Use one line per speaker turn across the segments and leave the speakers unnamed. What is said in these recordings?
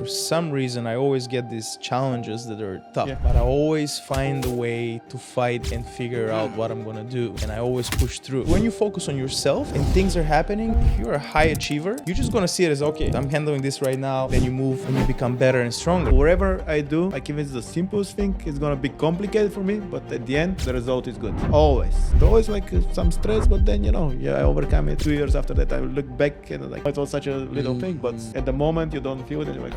for some reason, I always get these challenges that are tough,
Yeah.
but I always find a way to fight and figure out what I'm gonna do, and I always push through. When you focus on yourself and things are happening, if you're a high achiever, you're just gonna see it as, okay, I'm handling this right now, then you move and you become better and stronger.
Whatever I do, like if it's the simplest thing, it's gonna be complicated for me, but at the end, the result is good. Always. Always like some stress, but then, I overcome it. 2 years after that, I look back and like, it was such a little thing, but at the moment, you don't feel it, and you're like...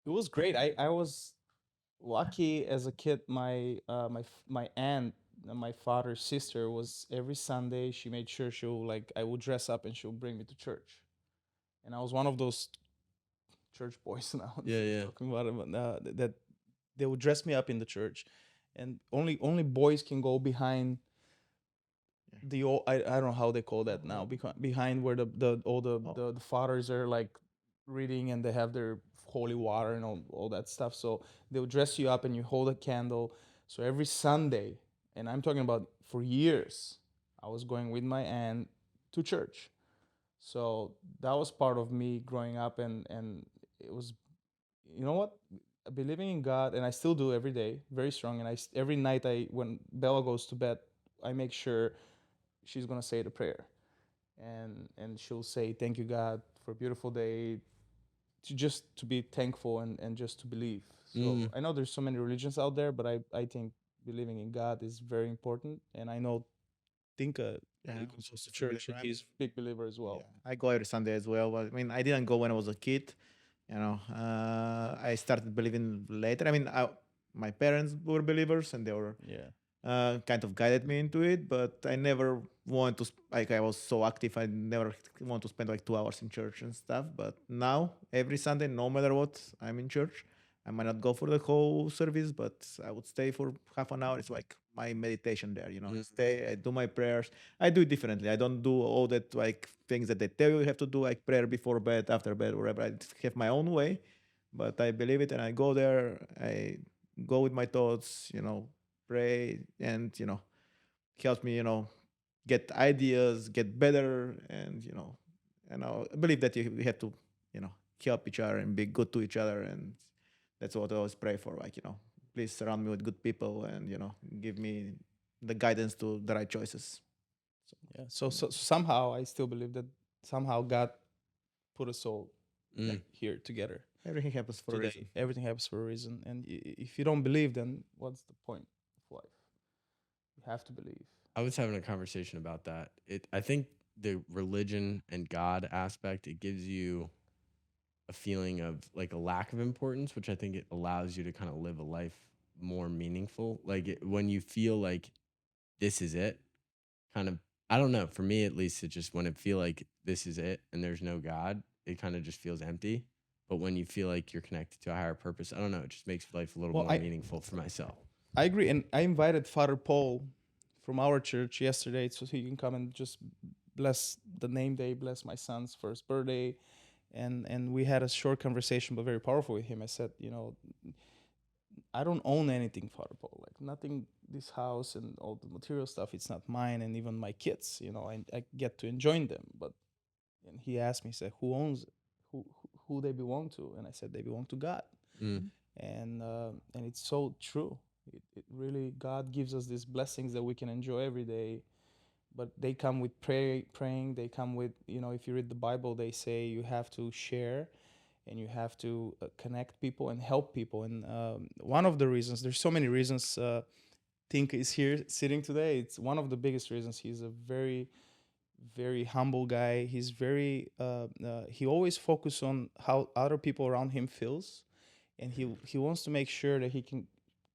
It was great. I was lucky as a kid. My aunt, my father's sister, was every Sunday. She made sure I would dress up and she'll bring me to church, and I was one of those church boys now.
Yeah.
Talking about it, but, that they would dress me up in the church, and only boys can go behind the old, I don't know how they call that now, behind where the fathers are like reading, and they have their holy water and all that stuff. So they'll dress you up and you hold a candle. So every Sunday, and I'm talking about for years, I was going with my aunt to church. So that was part of me growing up, and it was, you know what, believing in God, and I still do every day, very strong. And every night, when Bella goes to bed, I make sure she's gonna say the prayer, and she'll say, "Thank you, God, for a beautiful day." To be thankful, and just to believe. So I know there's so many religions out there, but I think believing in God is very important. And I know Tinka, he goes to church, and he's a big believer as well.
Yeah, I go every Sunday as well. But, I mean, I didn't go when I was a kid. I started believing later. I mean, my parents were believers, and they were
Yeah.
kind of guided me into it. But I never wanted to. Like, I was so active, I never want to spend like 2 hours in church and stuff. But now, every Sunday, no matter what, I'm in church. I might not go for the whole service, but I would stay for half an hour. It's like my meditation there, I stay, I do my prayers. I do it differently. I don't do all that like things that they tell you have to do, like prayer before bed, after bed, whatever. I just have my own way, but I believe it, and I go there. I go with my thoughts, pray, and helps me, get ideas, get better, and I believe that we have to, help each other and be good to each other, and that's what I always pray for. Like, please surround me with good people, and give me the guidance to the right choices.
Yeah. So somehow I still believe that somehow God put us all here together
Everything happens for a
today.
reason.
Everything happens for a reason, and if you don't believe, then what's the point of life? You have to believe.
I was having a conversation about that. I think the religion and God aspect, it gives you a feeling of like a lack of importance, which I think it allows you to kind of live a life more meaningful. Like when you feel like this is it, kind of, I don't know, for me at least, it just, when it feel like this is it and there's no God, it kind of just feels empty. But when you feel like you're connected to a higher purpose, I don't know, it just makes life a little more meaningful for myself.
I agree, and I invited Father Paul from our church yesterday, so he can come and just bless the name day, bless my son's first birthday, and we had a short conversation, but very powerful with him. I said, I don't own anything, Father Paul. Like nothing, this house and all the material stuff, it's not mine, and even my kids, I get to enjoy them. But and he asked me, he said, who owns it? Who they belong to? And I said, they belong to God. And it's so true. It really, God gives us these blessings that we can enjoy every day, but they come with praying. They come with, if you read the Bible, they say you have to share, and you have to connect people and help people. And one of the reasons, there's so many reasons Tinka is here sitting today. It's one of the biggest reasons. He's a very, very humble guy. He's he always focuses on how other people around him feels, and he wants to make sure that he can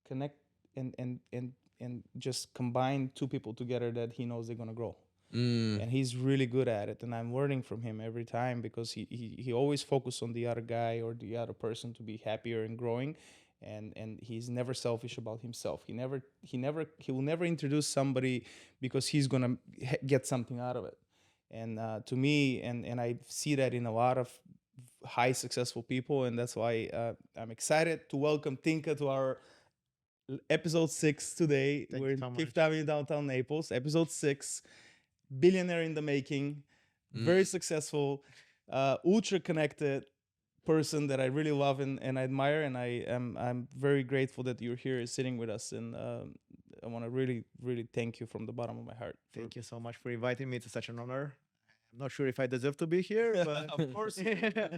connect and just combine two people together that he knows they're gonna grow. And he's really good at it, and I'm learning from him every time, because he always focuses on the other guy or the other person to be happier and growing, and he's never selfish about himself. He will never introduce somebody because he's gonna get something out of it. And to me, and I see that in a lot of high successful people, and that's why I'm excited to welcome Tinka to our episode 6 today.
Thank
We're
you
in
so
Fifth
much.
Avenue, downtown Naples. Episode 6, billionaire in the making, very successful, ultra connected person that I really love and admire, and I'm very grateful that you're here sitting with us, and I want to really thank you from the bottom of my heart.
Thank you so much for inviting me. It's such an honor. I'm not sure if I deserve to be here, but
Of course.
yeah,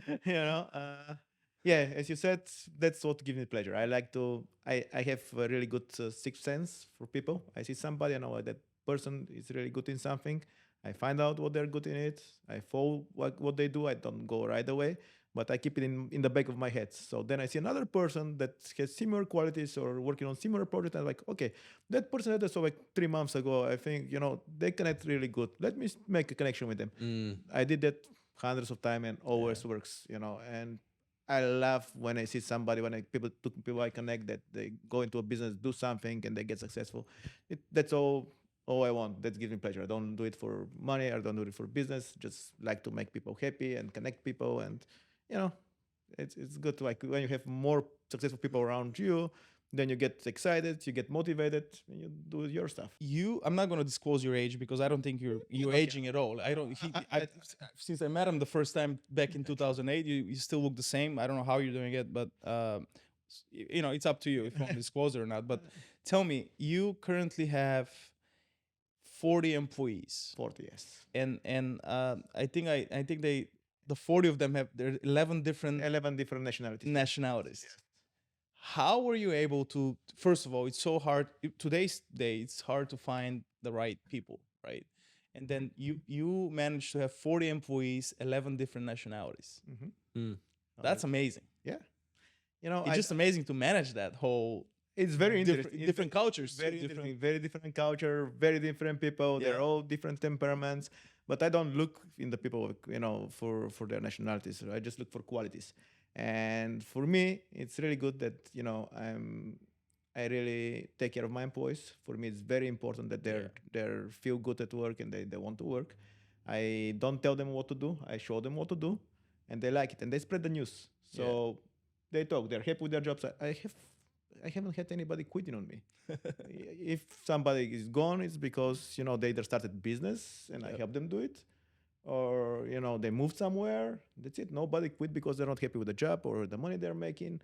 as you said, that's what gives me pleasure. I like to, I have a really good sixth sense for people. I see somebody, I know that person is really good in something. I find out what they're good in it. I follow what they do. I don't go right away, but I keep it in the back of my head. So then I see another person that has similar qualities or working on similar project. I'm like, okay, that person that I saw like 3 months ago, I think, they connect really good. Let me make a connection with them. I did that hundreds of times and always works, and I love when I see somebody, people I connect that they go into a business, do something, and they get successful. That's all I want. That gives me pleasure. I don't do it for money. I don't do it for business. Just like to make people happy and connect people, and you know, it's good to like when you have more successful people around you, then you get excited, you get motivated, and you do your stuff.
I'm not gonna disclose your age because I don't think you're
Okay.
aging at all. I don't. Since I met him the first time back in 2008, you still look the same. I don't know how you're doing it, but it's up to you if you want to disclose it or not. But tell me, you currently have 40 employees,
40 yes,
and I think the 40 of them have there 11 different
11 different nationalities.
nationalities. How were you able to? First of all, it's so hard today's day. It's hard to find the right people, right? And then you managed to have 40 employees, 11 different nationalities. That's amazing.
Yeah,
It's just amazing to manage that whole
it's very interesting.
different cultures,
Very
too,
interesting. Very different culture. Very different people.
Yeah.
They're all different temperaments. But I don't look in the people, for their nationalities. I just look for qualities. And for me, it's really good that I really take care of my employees. For me, it's very important that they feel good at work and they want to work. I don't tell them what to do. I show them what to do, and they like it, and they spread the news. So they talk. They're happy with their jobs. I haven't had anybody quitting on me. If somebody is gone, it's because they either started business and I help them do it, or they moved somewhere. That's it. Nobody quit because they're not happy with the job or the money they're making.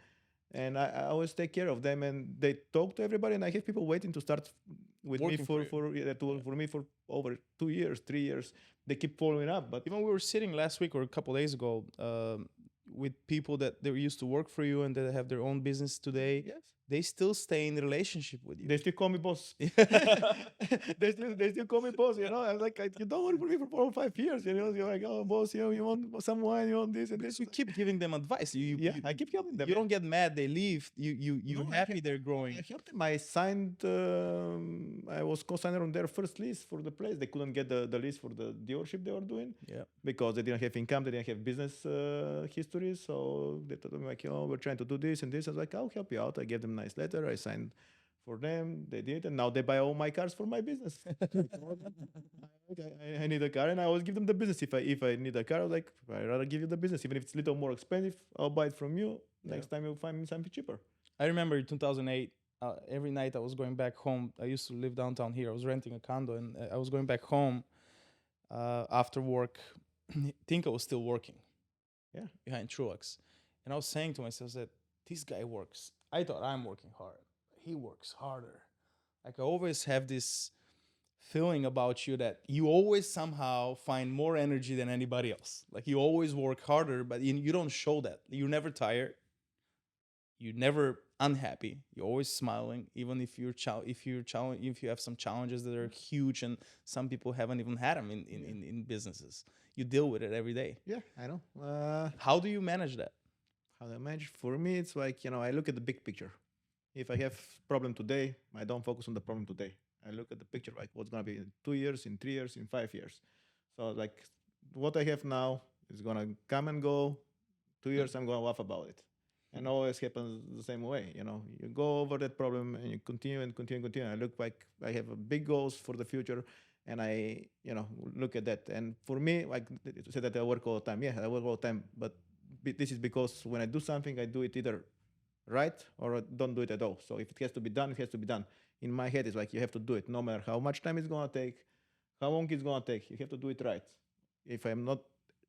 And I always take care of them, and they talk to everybody. And I have people waiting to start with
Working
me
for
for me for over 2 years, 3 years. They keep following up, but
even we were sitting last week or a couple days ago with people that they used to work for you and that have their own business today.
yes,
They still stay in relationship with you.
they still call me boss. they still call me boss. I'm like, you don't work for me for 4 or 5 years. You're like, oh, boss, you want some wine, you want this and
Because
this.
you keep giving them advice.
I keep helping them.
You don't get mad. They leave. You're
No,
happy they're growing.
I helped them. I signed. I was co-signer on their first lease for the place. They couldn't get the lease for the dealership they were doing.
Yeah.
Because they didn't have income, they didn't have business history. So they told me like, we're trying to do this and this. I was like, I'll help you out. I gave them a nice letter. I signed for them. They did, and now they buy all my cars for my business. I need a car, and I always give them the business. If I need a car, I was like, I'd rather give you the business, even if it's a little more expensive. I'll buy it from you. Next time you'll find me something cheaper.
I remember in 2008, every night I was going back home. I used to live downtown here. I was renting a condo, and I was going back home after work. Tinka was still working.
Yeah.
Behind Truax. And I was saying to myself that this guy works. I thought I'm working hard. He works harder. Like I always have this feeling about you that you always somehow find more energy than anybody else. Like you always work harder, but you don't show that. You're never tired. You're never unhappy. You're always smiling, even if if you have some challenges that are huge, and some people haven't even had them in businesses. You deal with it every day.
Yeah, I know.
How do you manage that?
How do I manage? For me, it's like, I look at the big picture. If I have problem today, I don't focus on the problem today. I look at the picture, like what's going to be in 2 years, in 3 years, in 5 years. So like what I have now is going to come and go. 2 years, I'm going to laugh about it. And always happens the same way. You go over that problem and you continue and continue and continue. I look like I have a big goals for the future, and I look at that. And for me, like you said that I work all the time. Yeah, I work all the time, but this is because when I do something, I do it either right or I don't do it at all. So if it has to be done, it has to be done. In my head, it's like you have to do it, no matter how much time it's gonna take, how long it's gonna take. You have to do it right. If I'm not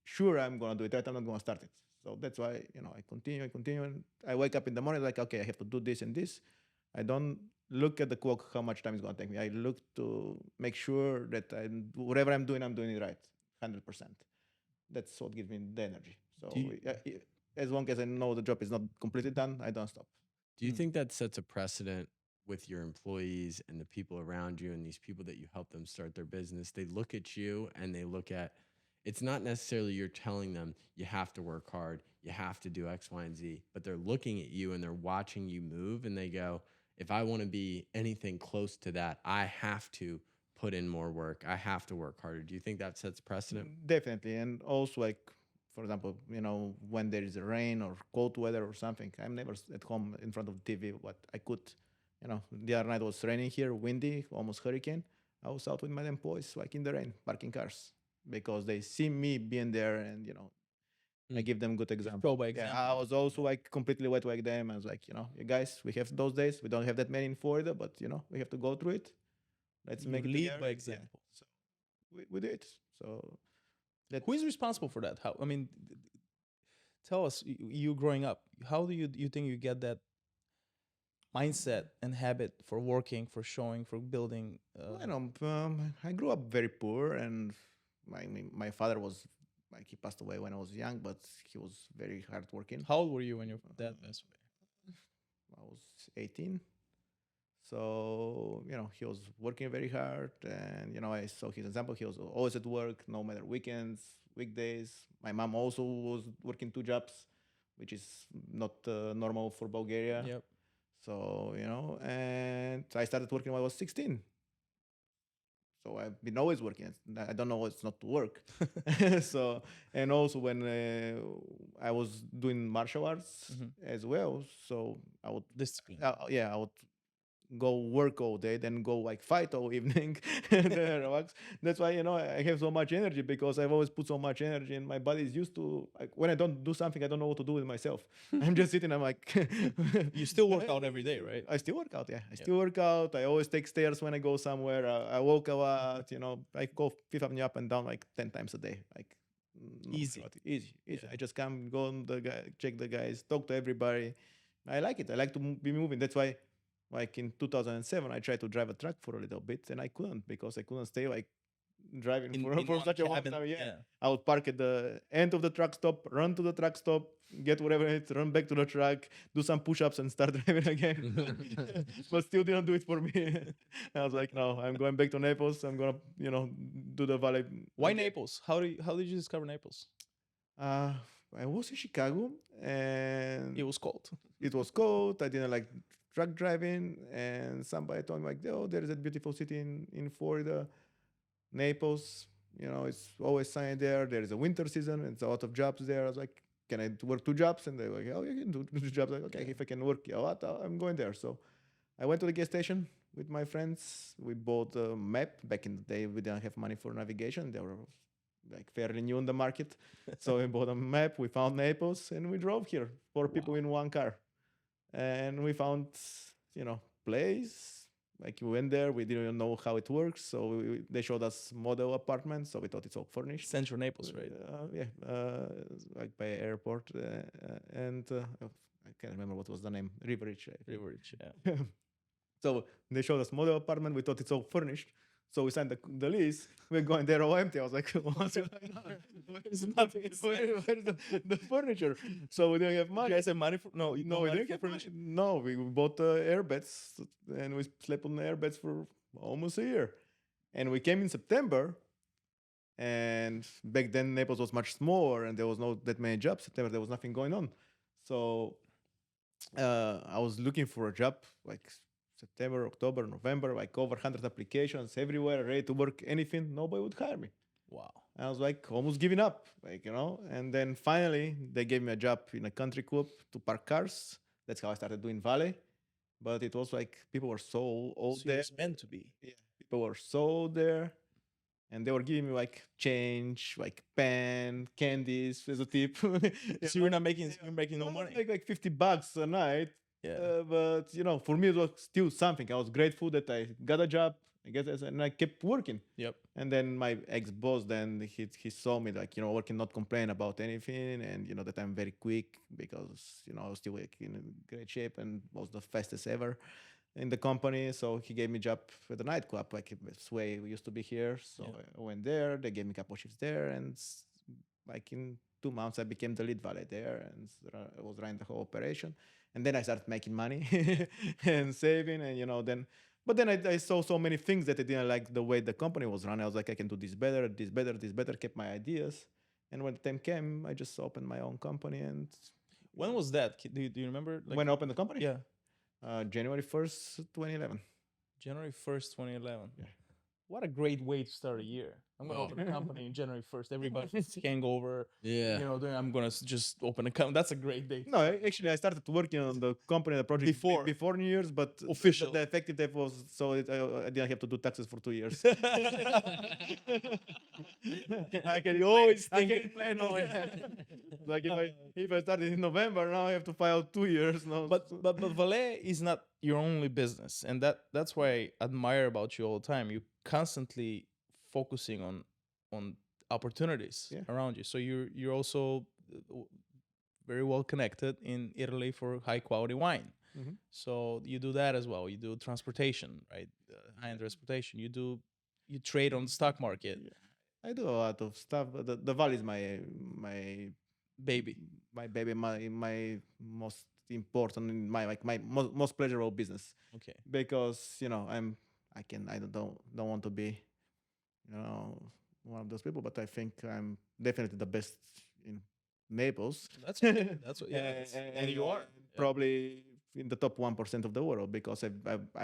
sure I'm gonna do it right, I'm not gonna start it. So that's why I continue, and I wake up in the morning like, okay, I have to do this and this. I don't look at the clock how much time it's gonna take me. I look to make sure that whatever I'm doing it right, 100%. That's what gives me the energy. So
Do you,
as long as I know the job is not completely done, I don't stop.
Do you
Mm.
think that sets a precedent with your employees and the people around you and these people that you help them start their business? They look at you and they look at it's not necessarily you're telling them you have to work hard, you have to do X, Y, and Z, but they're looking at you and they're watching you move and they go, if I want to be anything close to that, I have to put in more work. I have to work harder. Do you think that sets precedent?
Definitely, and also like, for example, when there is a rain or cold weather or something, I'm never at home in front of the TV. What I could, the other night was raining here, windy, almost hurricane. I was out with my employees, like in the rain, parking cars, because they see me being there, and I
Mm.
give them good
show
example.
by
Yeah,
example?
I was also like completely wet like them. I was like, you guys, we have those days. We don't have that many in Florida, but we have to go through it. Let's
You
make it
lead
together.
by
Yeah.
example.
So we did. So that
Who is responsible for that? How? I mean, tell us. You growing up, how do you think you get that mindset and habit for working, for showing, for building?
I grew up very poor, and my father was like he passed away when I was young, but he was very hardworking.
How old were you when your dad passed away?
I was 18. So, he was working very hard, and, I saw his example. He was always at work, no matter weekends, weekdays. My mom also was working two jobs, which is not normal for Bulgaria.
Yep.
So, and I started working when I was 16. So I've been always working. I don't know what's not to work. So, and also when I was doing martial arts
Mhm.
as well. So I would,
Discipline.
yeah, I would go work all day, then go like fight all evening, and then relax. That's why I have so much energy, because I've always put so much energy, and my body is used to, like, when I don't do something, I don't know what to do with myself. I'm just sitting. I'm like,
You still work out every day, right?
I still work out. Yeah, I
Yep.
still work out. I always take stairs when I go somewhere. I walk a lot. I go pick up and down like 10 times a day. Like
Easy.
easy.
Yeah.
I just come, go on the guy, check the guys, talk to everybody. I like it. I like to be moving. That's why, like in 2007, I tried to drive a truck for a little bit, and I couldn't, because I couldn't stay like driving
In
for
one
such a long
cabin,
time. Yeah.
yeah.
I would park at the end of the truck stop, run to the truck stop, get whatever it is, run back to the truck, do some push-ups, and start driving again. But still didn't do it for me. I was like, no, I'm going back to Naples. I'm gonna, do the valet.
Why
again.
Naples? How did you discover Naples?
Uh, I was in Chicago, and
It was cold.
it was cold. I didn't like truck driving, and somebody told me like, oh, there is a beautiful city in Florida, Naples. It's always sunny there. There is a winter season. It's a lot of jobs there. I was like, can I work two jobs? And they were like, oh, you can do two jobs. Like, okay, if I can work a lot, I'm going there. So I went to the gas station with my friends. We bought a map. Back in the day, we didn't have money for navigation. They were like fairly new in the market. So we bought a map. We found Naples, and we drove here. Four people in one car, and we found place. Like we went there, we didn't even know how it works, so they showed us model apartments. So we thought it's all furnished.
Central Naples, right?
Yeah, like by airport, and oh, I can't remember what was the name. River Ridge. I think.
River Ridge, yeah.
So they showed us model apartment. We thought it's all furnished. So we signed the lease. We're going there all empty. I was like, what's going on? Where's nothing? Where's the furniture? So we didn't have money.
You guys have money for no,
No, we didn't have money. No, we bought air beds, and we slept on the air beds for almost a year. And we came in September, and back then Naples was much smaller, and there was not that many jobs. September, there was nothing going on. So I was looking for a job like September, October, November, like over 100 applications everywhere, ready to work anything. Nobody would hire me.
Wow.
I was like almost giving up, and then finally they gave me a job in a country club to park cars. That's how I started doing valet. But it was like people were so old
So
there.
it's meant to be.
Yeah, people were so old there. and they were giving me like change, like pen, candies as a tip.
So you're not making, you're making no money.
Like $50 a night.
Yeah.
But for me it was still something. I was grateful that I got a job. I guess, and I kept working.
Yep.
And then my ex-boss, then he saw me like, working, not complain about anything, and that I'm very quick because I was still like in great shape and was the fastest ever in the company. So he gave me job at the nightclub, like Sway used to be here. So
Yeah.
I went there. They gave me a couple shifts there, and like in 2 months I became the lead valet there, and I was running the whole operation. And then I started making money and saving, and then. But then I saw so many things that I didn't like the way the company was run. I was like, I can do this better, this better, this better. Kept my ideas, and when the time came, I just opened my own company. And
When was that? Do you remember? Like,
when I opened the company,
yeah,
January 1st, 2011.
January 1st, 2011.
Yeah.
What a great way to start a year. I'm gonna
Oh.
open a company in January 1st. Everybody can go over.
Yeah.
I'm gonna just open a company. That's a great day.
No, actually, I started working on the company, the project before New Year's, but
Official.
The effective date was so I didn't have to do taxes for 2 years. I can
always
I
think
can plan on it. Like if I started in November, now I have to file 2 years. No,
But valet is not your only business, and that's why I admire about you all the time. You constantly focusing on opportunities
Yeah.
around you. So you're also very well connected in Italy for high quality wine.
Mhm.
So you do that as well. You do transportation, right? High end transportation. You trade on the stock market,
I do a lot of stuff. But the Val is my
baby.
my baby, my most important, my most pleasurable business,
Okay.
because I don't want to be one of those people, but I think I'm definitely the best in Naples.
That's okay. That's what. Yeah. And you are.
probably in the top 1% of the world, because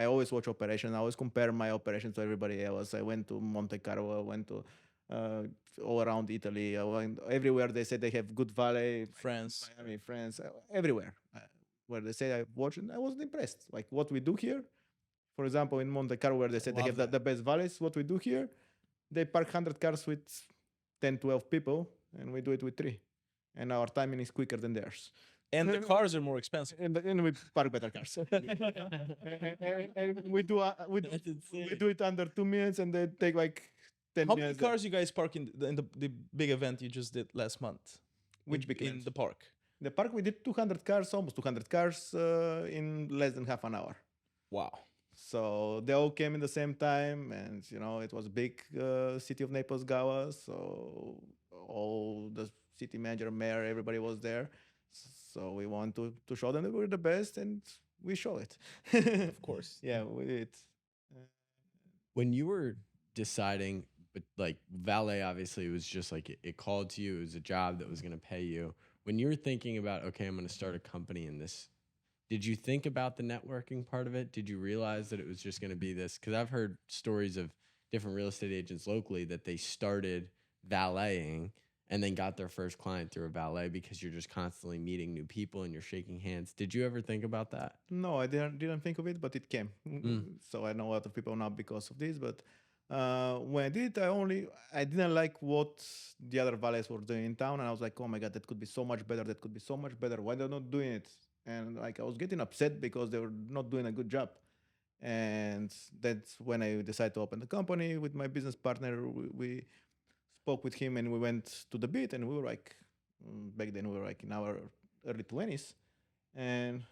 I always watch operations. I always compare my operations to everybody else. I went to Monte Carlo. I went to uh, all around Italy. I went everywhere. They say they have good valet.
France.
Miami, France, everywhere. Where they say I watched, and I wasn't impressed. Like what we do here, for example, in Monte Carlo, where they say they
Love
have
that.
the best valets. What we do here, they park 100 cars with 10, 12 people, and we do it with 3. And our timing is quicker than theirs.
And the cars are more expensive.
And we park better cars. and we do it under 2 minutes, and they take like 10
How many
minutes.
cars you guys park in the big event you just did last month?
Which
in,
big
in
event?
the park?
The park, we did 200 cars, almost 200 cars in less than half an hour.
Wow.
So they all came in the same time, and it was big city of Naples gala. So all the city manager, mayor, everybody was there. So we want to show them that we're the best, and we show it.
Of course.
Yeah, we did.
When you were deciding, but like valet, obviously it was just like it called to you. It was a job that was going to pay you. When you were thinking about, okay, I'm going to start a company in this, did you think about the networking part of it? Did you realize that it was just going to be this? Because I've heard stories of different real estate agents locally that they started valeting and then got their first client through a valet, because you're just constantly meeting new people and you're shaking hands. Did you ever think about that?
No, I didn't think of it, but it came. So I know a lot of people now because of this. But when I did, I didn't like what the other valets were doing in town, and I was like, oh my god, that could be so much better. That could be so much better. Why they're not doing it? And like I was getting upset because they were not doing a good job. And that's when I decided to open the company with my business partner. We spoke with him, and we went to the beat, and we were like, back then we were like in our early 20s, and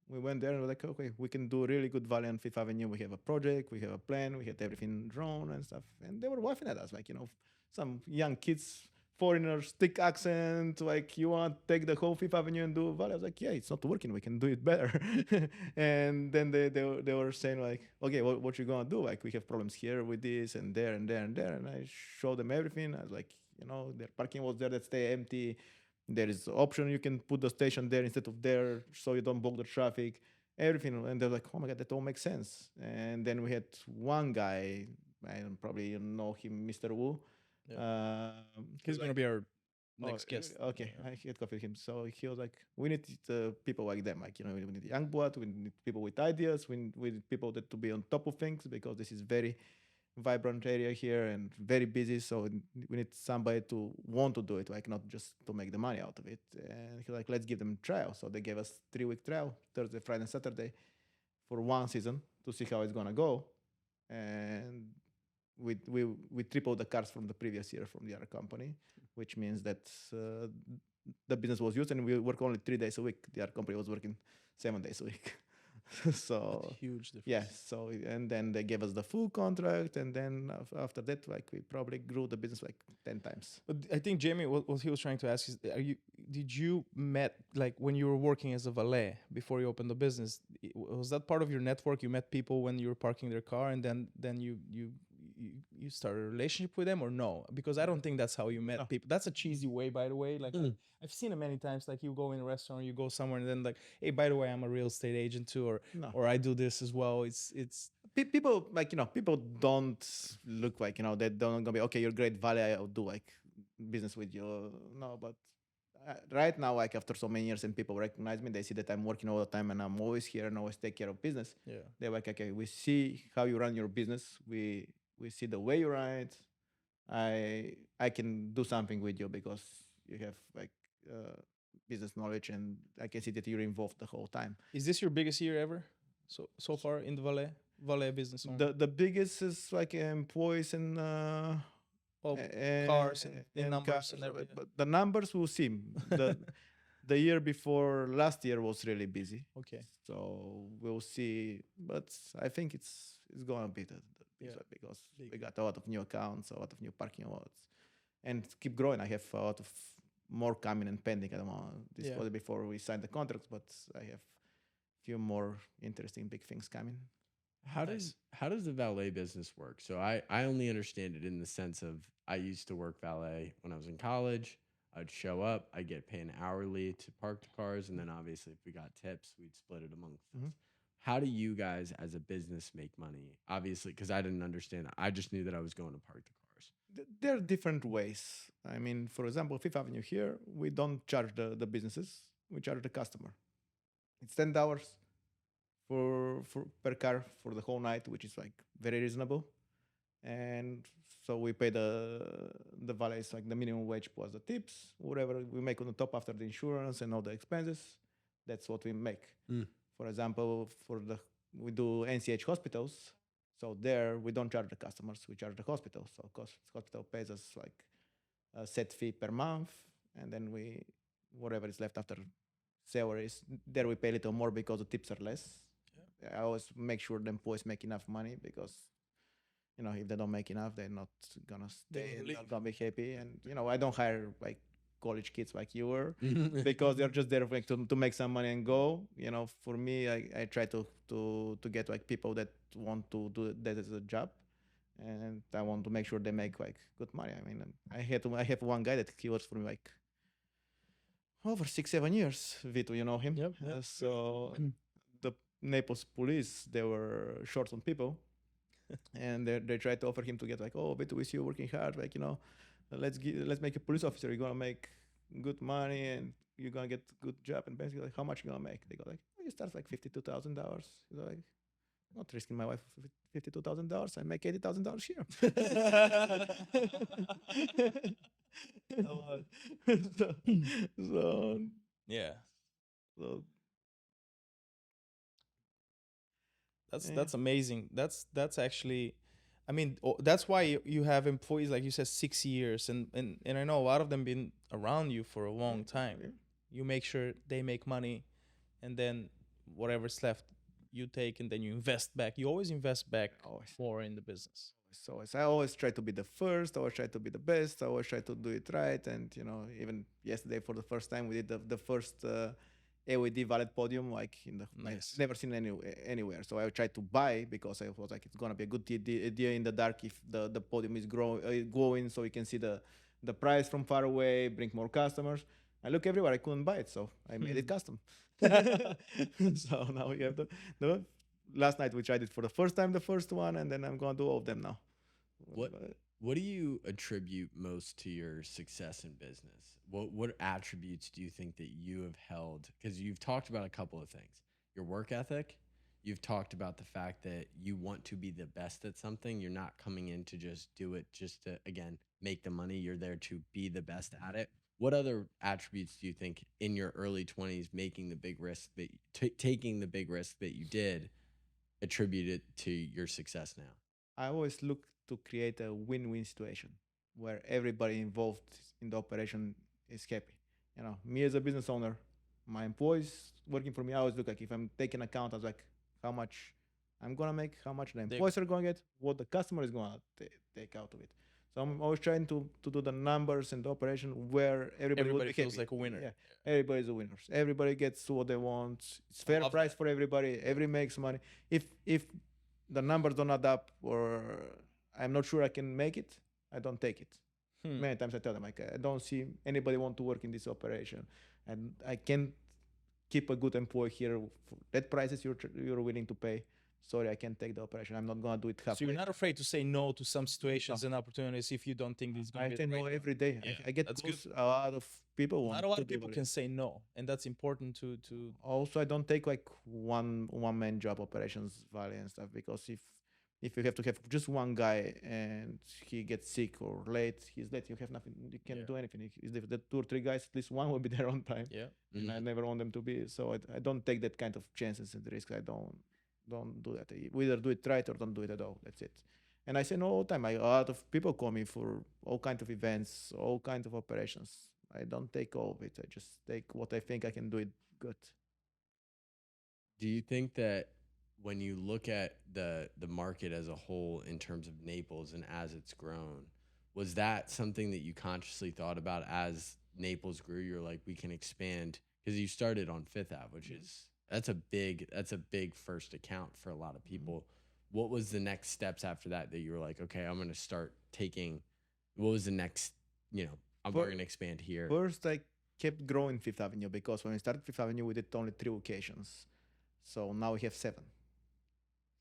we went there and we're like, okay, we can do really good value on Fifth Avenue. We have a project, we have a plan, we had everything drawn and stuff. And they were laughing at us, like, some young kids, foreigners, thick accent, like, you want to take the whole Fifth Avenue and do value? I was like, yeah, it's not working. We can do it better. And then they were saying, like, okay, what you going to do? Like, we have problems here with this and there and there and there. And I showed them everything. I was like, their parking was there that stay empty. There is option you can put the station there instead of there, so you don't block the traffic, everything. And they're like, oh my god, that all makes sense. And then we had one guy, I don't probably know him, Mr. Wu.
He's gonna be our next guest.
Okay, I had coffee with him. So he was like, we need people like them. Like, we need young blood, we need people with ideas, we need people that to be on top of things, because this is very vibrant area here and very busy. So we need somebody to want to do it, like not just to make the money out of it. And he's like, let's give them a trial. So they gave us 3-week trial, Thursday, Friday, and Saturday, for one season to see how it's gonna go. And we tripled the cars from the previous year from the other company, which means that the business was used, and we work only 3 days a week. The other company was working 7 days a week. So
Huge difference.
yes, so and then they gave us the full contract, and then after that, like we probably grew the business like 10 times.
But I think Jamie, what he was trying to ask is, did you met like when you were working as a valet before you opened the business? Was that part of your network? You met people when you were parking their car, and then you started a relationship with them, or no? Because I don't think that's how you met
No.
people. That's a cheesy way, by the way. Like I've seen it many times. Like you go in a restaurant, you go somewhere, and then like, hey, by the way, I'm a real estate agent too,
No.
or I do this as well. It's
People like people don't look like they don't gonna be okay. You're great valet. I'll do like business with you. No, but right now, like after so many years, and people recognize me, they see that I'm working all the time and I'm always here and always take care of business.
yeah.
They're like, okay, we see how you run your business. We see the way you run it. I can do something with you because you have like business knowledge, and I can see that you're involved the whole time.
Is this your biggest year ever? So far in the valet business owner?
The biggest is like employees and
Well, cars and numbers and everything.
but the numbers we'll see. The year before last year was really busy,
Okay.
so we'll see. But I think it's gonna be the
Yeah.
because
Big.
we got a lot of new accounts, a lot of new parking lots, and keep growing. I have a lot of more coming and pending. I don't want to
Yeah.
disclose it before we sign the contracts, but I have few more interesting big things coming.
How does the valet business work? So I only understand it in the sense of I used to work valet when I was in college. I'd show up, I'd get paid hourly to park the cars, and then obviously if we got tips, we'd split it amongst us.
Mhm.
How do you guys as a business make money? Obviously, because I didn't understand. I just knew that I was going to park the cars.
There are different ways. I mean, for example, Fifth Avenue here, we don't charge the businesses; we charge the customer. It's $10 for per car for the whole night, which is like very reasonable. And so we pay the valets like the minimum wage plus the tips, whatever we make on the top after the insurance and all the expenses. That's what we make.
Mm.
For example, we do NCH hospitals. So there we don't charge the customers, we charge the hospital. So hospital pays us like a set fee per month, and then whatever is left after salaries, there we pay a little more because the tips are less. I always make sure the employees make enough money because if they don't make enough, they're not gonna stay,
leave.
not gonna be happy. And I don't hire like college kids like you were because they're just there like to make some money and go. For me, I try to get like people that want to do that as a job, and I want to make sure they make like good money. I mean, I have one guy that he works for me like over 6-7 years. Vito, you know him.
Yep, yep.
So the Naples police, they were short on people, and they tried to offer him to get like, oh, Vito, we see you working hard, like let's make a police officer. You're gonna make good money and you're gonna get good job. And basically, like, how much you gonna make? They go like, oh, you start like $52,000. You're like, not risking my wife for $52,000. I make $80,000 here. so, so,
Yeah.
so
That's amazing. That's actually, I mean, that's why you have employees like you said 6 years, and I know a lot of them been around you for a long time.
yeah.
You make sure they make money, and then whatever's left, you take, and then you invest back. You always invest back
Always.
more in the business.
So I always try to be the first. I always try to be the best. I always try to do it right. And even yesterday, for the first time, we did the first LED valet podium, like
Nice.
never seen anywhere. So I tried to buy because I was like, it's gonna be a good idea in the dark if the podium is glowing, so you can see the price from far away, bring more customers. I look everywhere. I couldn't buy it, so I made it custom. So now we have the last night we tried it for the first time, the first one, and then I'm gonna do all of them now.
What do you attribute most to your success in business? What attributes do you think that you have held? Because you've talked about a couple of things: your work ethic, you've talked about the fact that you want to be the best at something. You're not coming in to just do it just to, again, make the money. You're there to be the best at it. What other attributes do you think in your early 20s, making the big risk that taking the big risk that you did, attribute it to your success now?
I always look to create a win-win situation where everybody involved in the operation is happy. Me as a business owner, my employees working for me, I always look like if I'm taking account, I was like how much I'm gonna make, how much the employees are gonna get, what the customer is gonna take out of it. So I'm always trying to do the numbers and the operation where everybody would be
feels
happy.
like a winner.
Yeah, everybody's a winner. Everybody gets what they want. It's fair
love
price
that.
for everybody. Every makes money. If the numbers don't add up or I'm not sure I can make it, I don't take it. Many times I tell them like I don't see anybody want to work in this operation, and I can't keep a good employee here for that prices you're willing to pay. Sorry, I can't take the operation. I'm not gonna do it halfway.
So you're not afraid to say no to some situations and opportunities if you don't think this is going
I
to be
say
the
no
right one.
every day.
Yeah,
I get
that's
calls. A lot of people want
Not a lot
to
of
do
people
it.
can say no, and that's important to
Also, I don't take like one man job operations valet and stuff, because if you have to have just one guy and he gets sick or late, he's late. You have nothing. You can't
Yeah.
do anything. If the 2 or 3 guys, at least one will be there on time.
yeah.
And I never want them to be. So I don't take that kind of chances and risks. I don't do that. We either do it right or don't do it at all. That's it. And I say no all the time. A lot of people call me for all kinds of events, all kinds of operations. I don't take all of it. I just take what I think I can do it good.
Do you think that when you look at the market as a whole in terms of Naples and as it's grown, was that something that you consciously thought about as Naples grew? You're like, we can expand because you started on Fifth Ave, which is that's a big first account for a lot of people. What was the next steps after that that you were like, okay, I'm gonna start taking? What was the next? We're
For-
gonna expand here.
First, I kept growing Fifth Avenue, because when we started Fifth Avenue, we did only 3 locations. So now we have 7.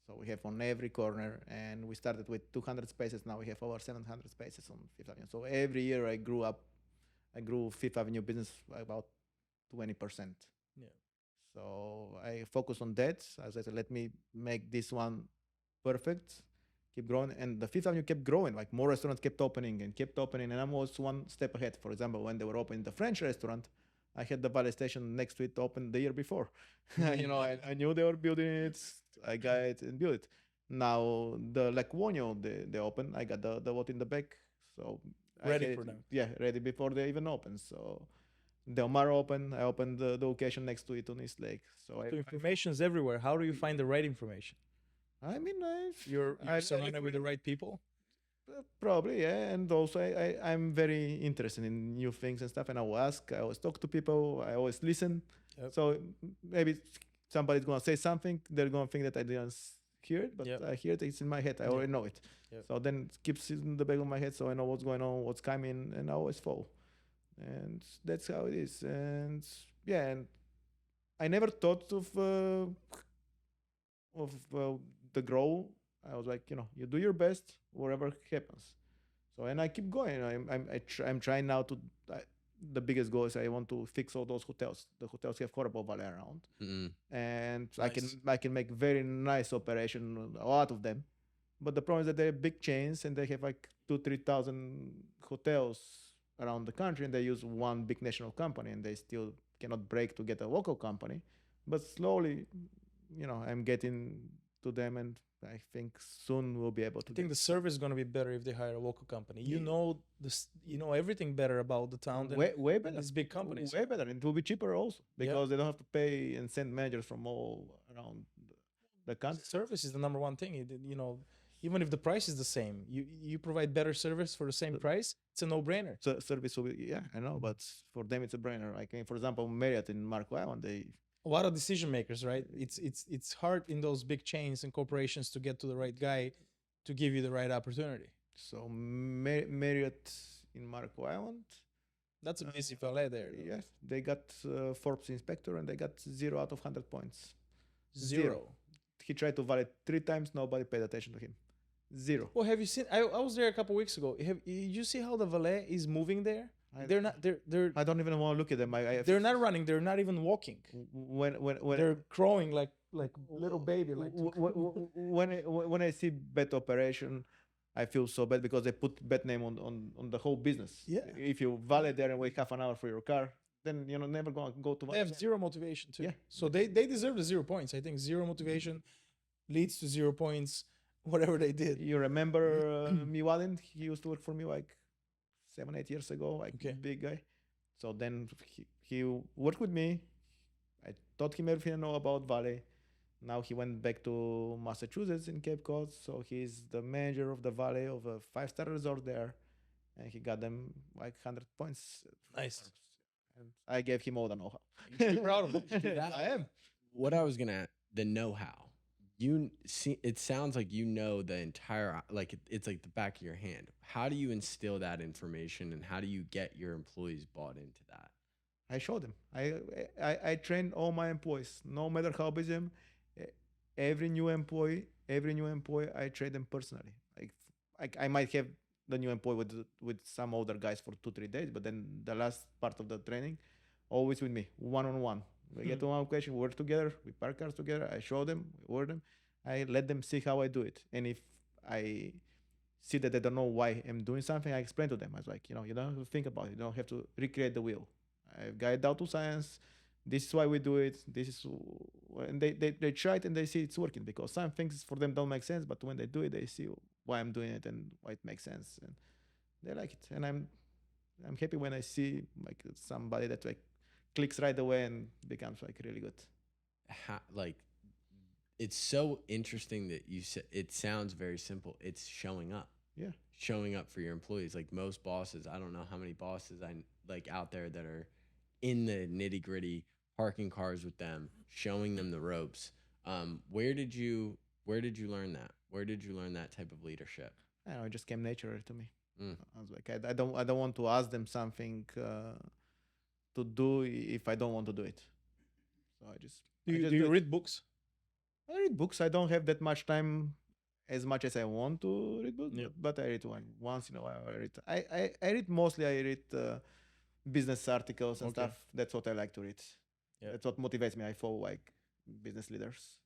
So we have on every corner, and we started with 200 spaces. Now we have over 700 spaces on Fifth Avenue. So every year I grew Fifth Avenue business by about 20%.
Yeah.
So I focus on that. As I said, let me make this one perfect, keep growing. And the Fifth Avenue kept growing. Like more restaurants kept opening, and I'm always one step ahead. For example, when they were opening the French restaurant, I had the valet station next to it open the year before. I knew they were building it. I got it and built it. Now the Lacuonio they opened. I got the what in the back. So
Ready for them.
Yeah, ready before they even open. So Del Mar opened. I opened the location next to it on East Lake. So
So information's everywhere. How do you find the right information?
I mean,
You're
I
surrounded with the right people.
probably, yeah. And also, I'm very interested in new things and stuff. And I will ask. I always talk to people. I always listen.
Yep.
So maybe somebody's gonna say something. They're gonna think that I didn't hear it, but
Yep.
I hear it. It's in my head. I already know it.
Yep.
So then it keeps it in the back of my head, so I know what's going on, what's coming, and I always follow. And that's how it is. And yeah, and I never thought of the grow. I was like, you do your best, whatever happens. So and I keep going. I'm trying now to. The biggest goal is I want to fix all those hotels. The hotels have horrible valet around, and
Nice.
I can make very nice operation, a lot of them. But the problem is that they're big chains and they have like 2,000-3,000 hotels around the country, and they use one big national company, and they still cannot break to get a local company. But slowly, I'm getting to them, and I think soon we'll be able to.
I think the service is going to be better if they hire a local company. You
Yeah.
know this. You know everything better about the town than
way better.
these big companies.
Way better. And it will be cheaper also, because they don't have to pay and send managers from all around the country.
Service is the number one thing. Even if the price is the same, you provide better service for the same price. It's a no-brainer.
So service will be, yeah, I know, but for them it's a brainer. Like for example, Marriott in Marco Island, they
A lot of decision makers, right? It's hard in those big chains and corporations to get to the right guy to give you the right opportunity.
so Marriott in Marco Island.
That's a busy valet there. though.
Yes, they got Forbes inspector, and they got 0 out of 100 points.
Zero.
He tried to valet 3 times. Nobody paid attention to him. 0.
Well, have you seen? I was there a couple weeks ago. Did you see how the valet is moving there?
I,
They're not.
I don't even want to look at them.
They're not running. They're not even walking.
When
They're crowing like little baby. Like
when I see bad operation, I feel so bad because they put bad name on the whole business.
Yeah.
If you valet there and wait half an hour for your car, then never gonna go to
they have
valet.
zero motivation too.
Yeah.
So they deserve the 0 points. I think zero motivation leads to 0 points. Whatever they did.
You remember Miwalin? He used to work for me like 7-8 years ago, like
Okay.
big guy. So then he worked with me. I taught him everything I know about valet. Now he went back to Massachusetts in Cape Cod, so he's the manager of the valet of a 5-star resort there, and he got them like 100 points.
Nice.
And I gave him all the know-how.
You should be proud of it.
That-
I am.
What I was gonna, the know-how. You see, it sounds like you know the entire, like it's like the back of your hand. How do you instill that information, and how do you get your employees bought into that?
I showed them. I train all my employees, no matter how busy I'm. e- Every new employee, I train them personally. Like I might have the new employee with some older guys for 2-3 days, but then the last part of the training, always with me, one on one. We get to one question, work together, we park cars together. I show them, we order them. I let them see how I do it, and if I see that they don't know why I'm doing something, I explain to them. I was like, you don't have to think about it. You don't have to recreate the wheel. I've got it down to science. This is why we do it. This is, and they try it and they see it's working, because some things for them don't make sense, but when they do it, they see why I'm doing it and why it makes sense, and they like it. And I'm happy when I see like somebody that like clicks right away and becomes like really good.
Like, it's so interesting that you said it sounds very simple. It's showing up.
Yeah.
Showing up for your employees. Like most bosses, I don't know how many bosses I like out there that are in the nitty gritty, parking cars with them, showing them the ropes. Where did you learn that? Where did you learn that type of leadership?
I don't know, it just came naturally to me.
Mm.
I was like, I don't want to ask them something to do if I don't want to do it. So I just
Do
I
you,
just
do you
it.
read books?
I read books. I don't have that much time as much as I want to read books,
Yeah.
but I read one once in a while. I read mostly. I read business articles and
Okay.
stuff. That's what I like to read.
Yeah.
That's what motivates me. I follow like business leaders.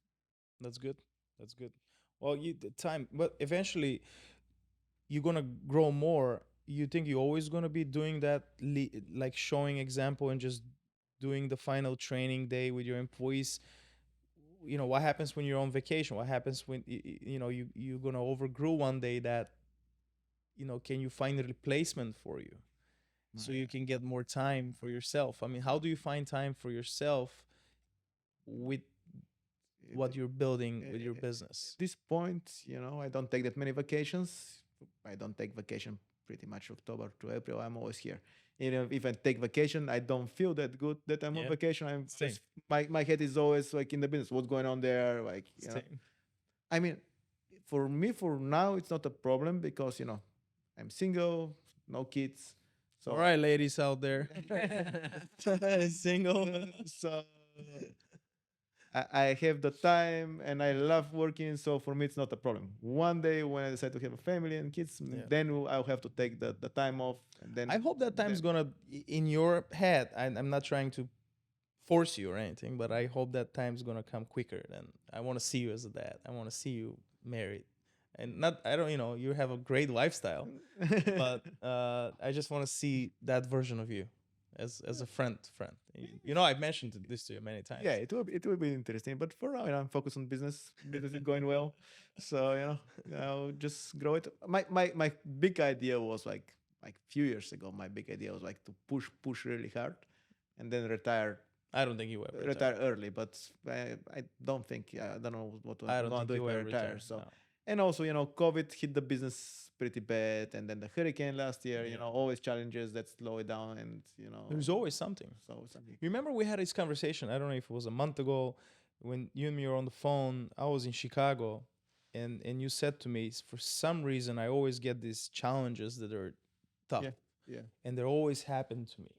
That's good. That's good. Well, the time, but eventually you're gonna grow more. You think you're always gonna be doing that, like showing example and just doing the final training day with your employees? What happens when you're on vacation? What happens when you're gonna overgrow one day? That can you find a replacement for you, so you can get more time for yourself? I mean, how do you find time for yourself with what you're building with your business?
At this point, I don't take that many vacations. I don't take vacation pretty much October to April. I'm always here. If I take vacation, I don't feel that good that I'm on
Yeah.
vacation. I'm
Same.
just, my head is always like in the business. What's going on there? Like,
Same.
I mean, for me, for now, it's not a problem because I'm single, no kids. So
All right, ladies out there, single.
so I have the time and I love working, so for me it's not a problem. One day when I decide to have a family and kids,
Yeah.
then I'll have to take the time off. And then
I hope that time's gonna in your head. I'm not trying to force you or anything, but I hope that time's gonna come quicker. Than I want to see you as a dad. I want to see you married, and not. I don't. You have a great lifestyle, but I just want to see that version of you as a friend. I've mentioned this to you many times.
yeah, it will be interesting. But for now, I'm focused on business. Business is going well, so I'll just grow it. My big idea was like few years ago. My big idea was like to push really hard, and then retire
I don't think you ever
retire early. But I don't think I don't know what
I
I'm
don't
gonna
think
do
you
if I
ever
retire. So.
No.
And also, COVID hit the business pretty bad, and then the hurricane last year.
Yeah.
Always challenges that slow it down, and
There's always something.
so something.
Remember we had this conversation, I don't know if it was a month ago, when you and me were on the phone. I was in Chicago, and you said to me, for some reason I always get these challenges that are tough.
Yeah.
And they always happen to me.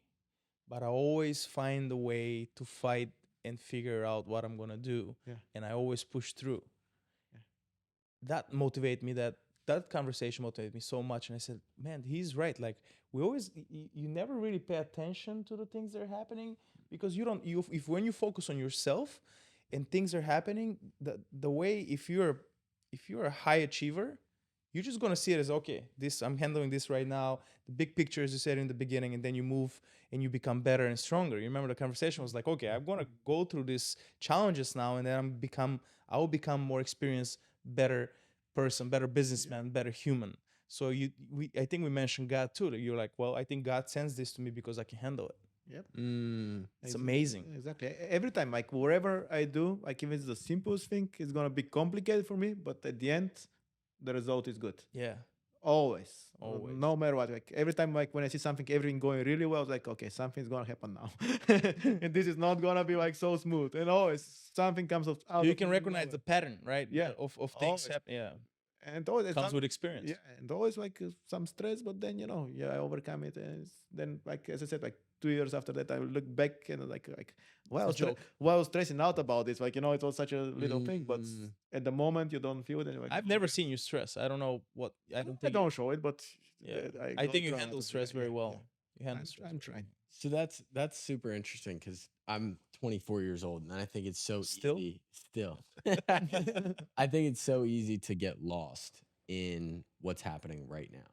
But I always find a way to fight and figure out what I'm gonna do.
Yeah.
And I always push through.
Yeah.
That motivate me that that conversation motivated me so much, and I said, man, he's right. Like, we always you never really pay attention to the things that are happening, because you don't you if when you focus on yourself and things are happening, the way, if you're a high achiever, you're just gonna see it as, okay, this, I'm handling this right now. The big picture, as you said in the beginning, and then you move and you become better and stronger. You remember the conversation was like, okay, I'm gonna go through these challenges now, and then I will become more experienced, better person, better businessman, better human. So I think we mentioned God too. That you're like, well, I think God sends this to me because I can handle it.
Yep.
It's amazing.
Exactly. Every time, like wherever I do, like if it's the simplest thing, it's gonna be complicated for me, but at the end, the result is good.
Yeah.
Always.
Always.
No matter what. Like every time, like when I see something, everything going really well, I was like, okay, something's gonna happen now. And this is not gonna be like so smooth. And always something comes out.
You can recognize the pattern, right?
Yeah.
Of things
Always.
happen. Yeah.
And always
Comes with experience.
yeah, and always like some stress, but then I overcome it, and then like as I said, like 2 years after that, I will look back and like wow,
joke.
why I was stressing out about this, like it was such a little thing, but at the moment you don't feel it. And you're like,
I've never seen you stress. I don't know what. I don't
I
think.
don't show it, but
Yeah.
I
I think you
try
handle
not to do
stress
it.
very
Yeah,
well.
yeah.
You handle stress.
I'm
very
trying.
So that's super interesting because I'm 24 years old and I think it's so
Still?
easy. Still, I think it's so easy to get lost in what's happening right now.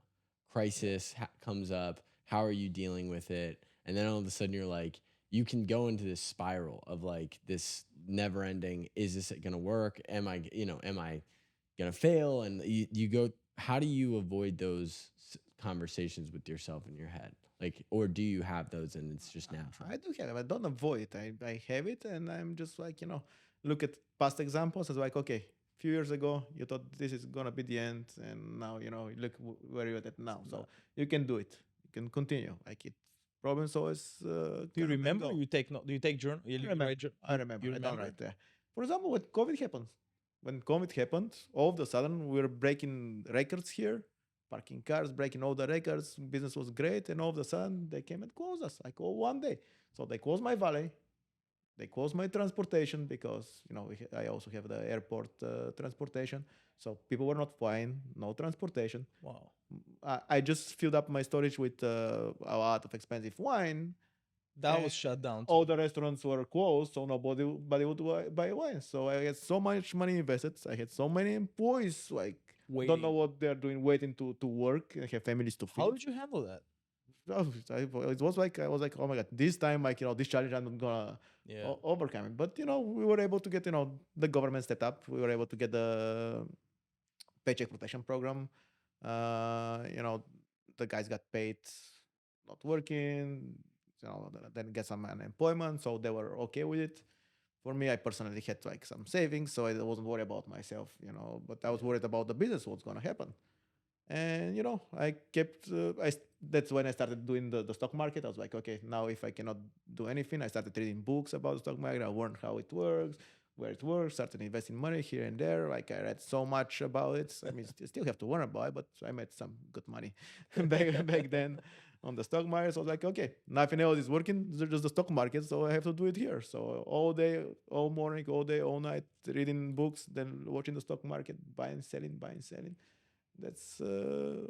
Crisis comes up. How are you dealing with it? And then all of a sudden you're like, you can go into this spiral of like this never ending. Is this gonna work? Am I gonna fail? And you go. How do you avoid those conversations with yourself in your head? Like, or do you have those and it's just natural?
I do have it. I don't avoid it. I have it, and I'm just like, look at past examples. It's like, okay, a few years ago, you thought this is gonna be the end, and now, look where you're at now. So you can do it. You can continue. Like it, problems always.
Do you remember? You take no? Do you take journal? You
remember.
write
I remember.
You
I don't
remember?
write there. For example, when COVID happened, all of a sudden we were breaking records here, parking cars, breaking all the records. Business was great, and all of a sudden they came and closed us like all one day. So they closed my valet, they closed my transportation because I also have the airport transportation. So people were not flying, no transportation.
Wow.
I just filled up my storage with a lot of expensive wine.
That was shut down.
All the restaurants were closed, so nobody would buy wine. So I had so much money invested. I had so many employees, like don't know
Waiting.
what they're doing, waiting to work. I have families to feed.
How did you handle that?
It was like I was like, oh my god, this time, like this challenge, I'm gonna
Yeah.
overcome it. But we were able to get the government set up. We were able to get the paycheck protection program. The guys got paid, not working. Then get some unemployment, so they were okay with it. For me, I personally had like some savings, so I wasn't worried about myself. But I was worried about the business, what's gonna happen. And I kept. That's when I started doing the stock market. I was like, okay, now if I cannot do anything, I started reading books about the stock market. I learned how it works, where it works. Started investing money here and there. Like I read so much about it. I mean, still have to learn about it, but I made some good money back then on the stock market. So I was like, okay, nothing else is working. It's just the stock market, so I have to do it here. So all day, all morning, all day, all night, reading books, then watching the stock market, buying, selling, buying, selling. That's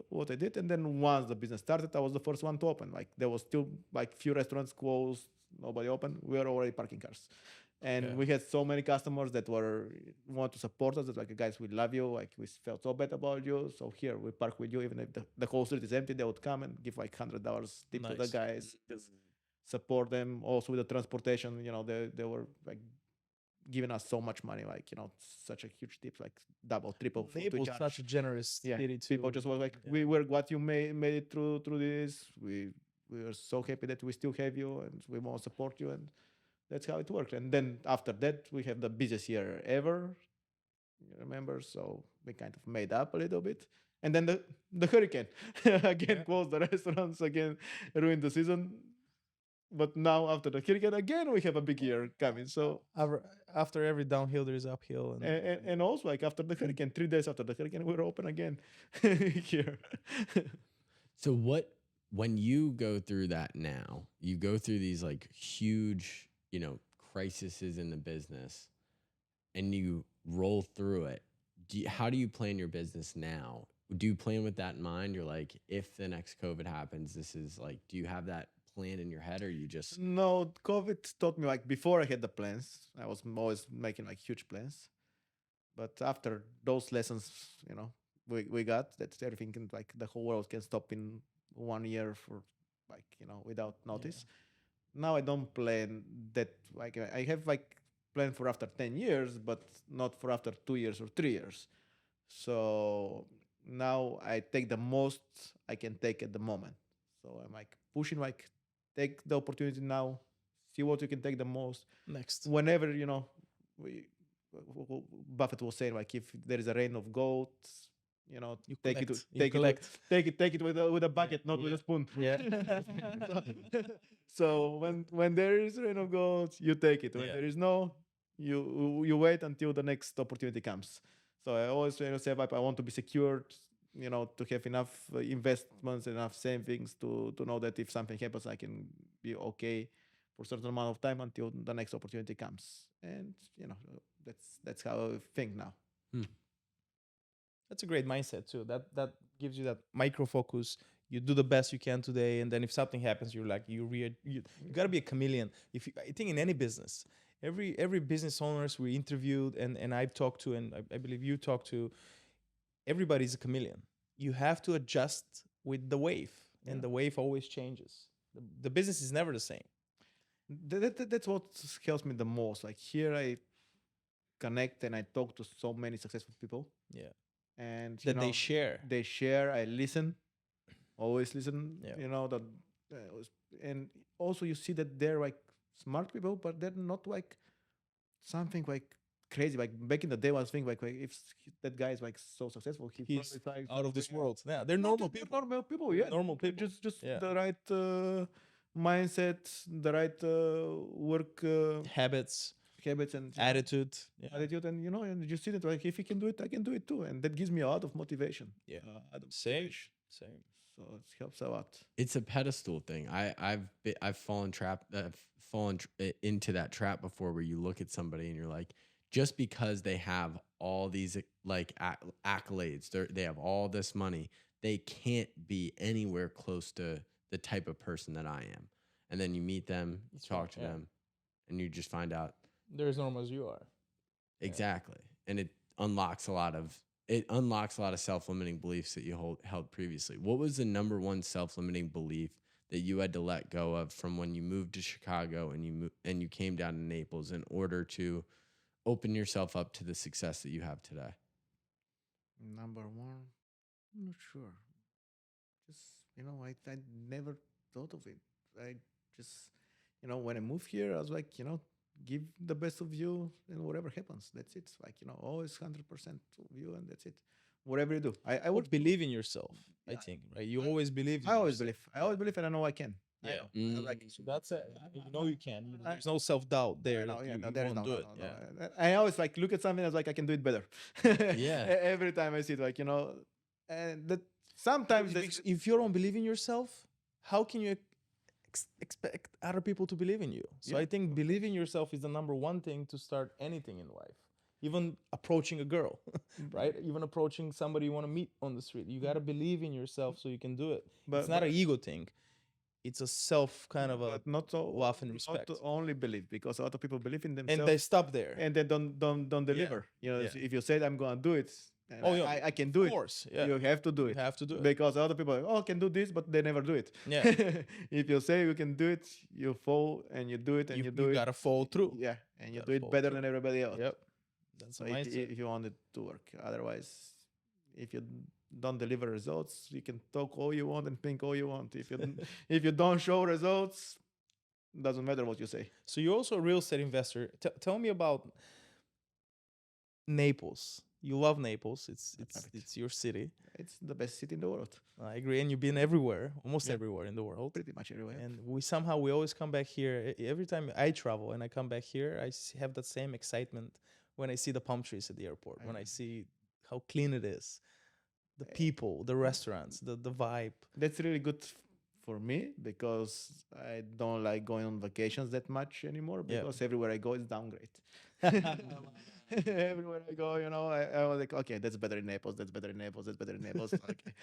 what I did. And then once the business started, I was the first one to open. Like there was still like few restaurants closed, nobody open. We were already parking cars. And
Okay.
we had so many customers that want to support us. That like, guys, we love you. Like we felt so bad about you. So here we park with you. Even if the whole street is empty, they would come and give like $100 tip to the
Nice.
guys. Just support them. Also with the transportation, they were like giving us so much money, like such a huge tip, like double, triple.
Naples, such a generous
Yeah,
city too.
people just were like,
Yeah.
we were glad you made it through this. We are so happy that we still have you, and we want to support you, and that's how it worked. And then after that, we have the busiest year ever. You remember? So we kind of made up a little bit. And then the hurricane again closed the restaurants, again ruined the season. But now after the hurricane again, we have a big year coming. So
After every downhill, there's uphill.
and also like after the hurricane, 3 days after the hurricane, we were open again here.
So when you go through that now, you go through these like huge, crises in the business and you roll through it. How do you plan your business now Do you plan with that in mind? You're like, if the next COVID happens, this is like, do you have that plan in your head, or you just
No, COVID taught me like before I had the plans, I was always making like huge plans. But after those lessons, we got that everything can like the whole world can stop in 1 year for like without
Yeah.
notice. Now I don't plan that like I have like plan for after 10 years, but not for after 2 years or 3 years. So now I take the most I can take at the moment. So I'm like pushing like take the opportunity now, see what you can take the most.
Next.
Whenever we, Buffett was saying like if there is a rain of gold,
You
take it,
collect. You
take it,
collect.
take it with a bucket, not with a spoon.
Yeah.
So when there is rain of gold, you take it. When
Yeah.
there is no, you wait until the next opportunity comes. So I always say like, I want to be secured, to have enough investments, enough savings to know that if something happens, I can be okay for a certain amount of time until the next opportunity comes. And that's how I think now.
Hmm.
That's a great mindset too. That gives you that micro focus. You do the best you can today, and then if something happens, you're like you gotta be a chameleon. If you, I think in any business, every business owners we interviewed and I've talked to, and I believe you talked to, everybody's a chameleon. You have to adjust with the wave, and
Yeah.
the wave always changes. The business is never the same.
That's what helps me the most. Like here, I connect and I talk to so many successful people,
Yeah,
and
that they share.
they share. I listen, always listen.
Yeah.
That, and also you see that they're like smart people, but they're not like something like crazy. Like back in the day, I was thinking like if that guy is like so successful,
He's
probably like
out of this
something,
world. Yeah, they're
No,
normal
they're
people.
normal people, yeah.
Normal people.
Just
Yeah.
the right mindset, the right work
Habits,
habits, and
attitude. Yeah.
attitude, and and you see that like if he can do it, I can do it too, and that gives me a lot of motivation.
Yeah.
A lot of
Same.
motivation.
Same.
So it helps a lot.
it's a pedestal thing. I've fallen into that trap before, where you look at somebody and you're like, just because they have all these like accolades, they have all this money, they can't be anywhere close to the type of person that I am. And then you meet them, you
That's
talk
right,
to
yeah.
them, and you just find out
They're as normal as you are. Yeah.
exactly, and it unlocks a lot of self-limiting beliefs that you held previously. What was the number one self-limiting belief that you had to let go of from when you moved to Chicago and you came down to Naples in order to open yourself up to the success that you have today?
Number one, I'm not sure. Just I never thought of it. I just when I moved here, I was like give the best of you, and whatever happens, that's it. Like always 100% of you, and that's it. Whatever you do, I
Or
would
believe in yourself, I
Yeah,
think, right? You always believe in
I always
yourself.
believe. I always believe, and I know I can. I
Yeah.
know. Like
So that's it. You know you can.
I-
There's no self doubt there
I know,
that
yeah, no,
you
there is
won't
no,
do
no,
it.
no, no.
Yeah.
I always like look at something as like I can do it better.
Yeah.
Every time I see it, like and that sometimes
If you don't believe in yourself, how can you expect other people to believe in you? So
Yeah.
I think believing yourself is the number one thing to start anything in life. Even approaching a girl, right? Even approaching somebody you want to meet on the street. You got to believe in yourself so you can do it. It's not an ego thing. It's a self kind of a
but not so
love and respect.
not only believe, because a lot of people believe in
And
themselves
they stop there.
and they don't deliver.
Yeah.
If you said I'm gonna do it, and
Oh, yeah,
I can do
of
it.
course, yeah.
You have to do
You
it.
have to do it.
Because a lot of people are like, oh, I can do this, but they never do it.
Yeah.
If you say you can do it, you fall and you do it and you do
you
it.
gotta fall through.
Yeah, and you
Gotta
do it
fall
better
through.
than everybody else.
Yep. That's
So
a mindset.
if you want it to work, otherwise, if you don't deliver results, you can talk all you want and think all you want. If you don't show results, doesn't matter what you say.
So you're also a real estate investor. Tell me about Naples. You love Naples.
love it.
It's your city.
It's the best city in the world,
I agree. And you've been everywhere, almost
Yeah.
everywhere in the world.
pretty much everywhere.
And we always come back here. Every time I travel and I come back here, have that same excitement when I see the palm trees at the airport, when I see how clean it is, the people, the restaurants, the vibe.
That's really good for me because I don't like going on vacations that much anymore
Yeah.
because everywhere I go is downgrade. Everywhere I go, I was like, okay, that's better in Naples. That's better in Naples. That's better in Naples. Okay.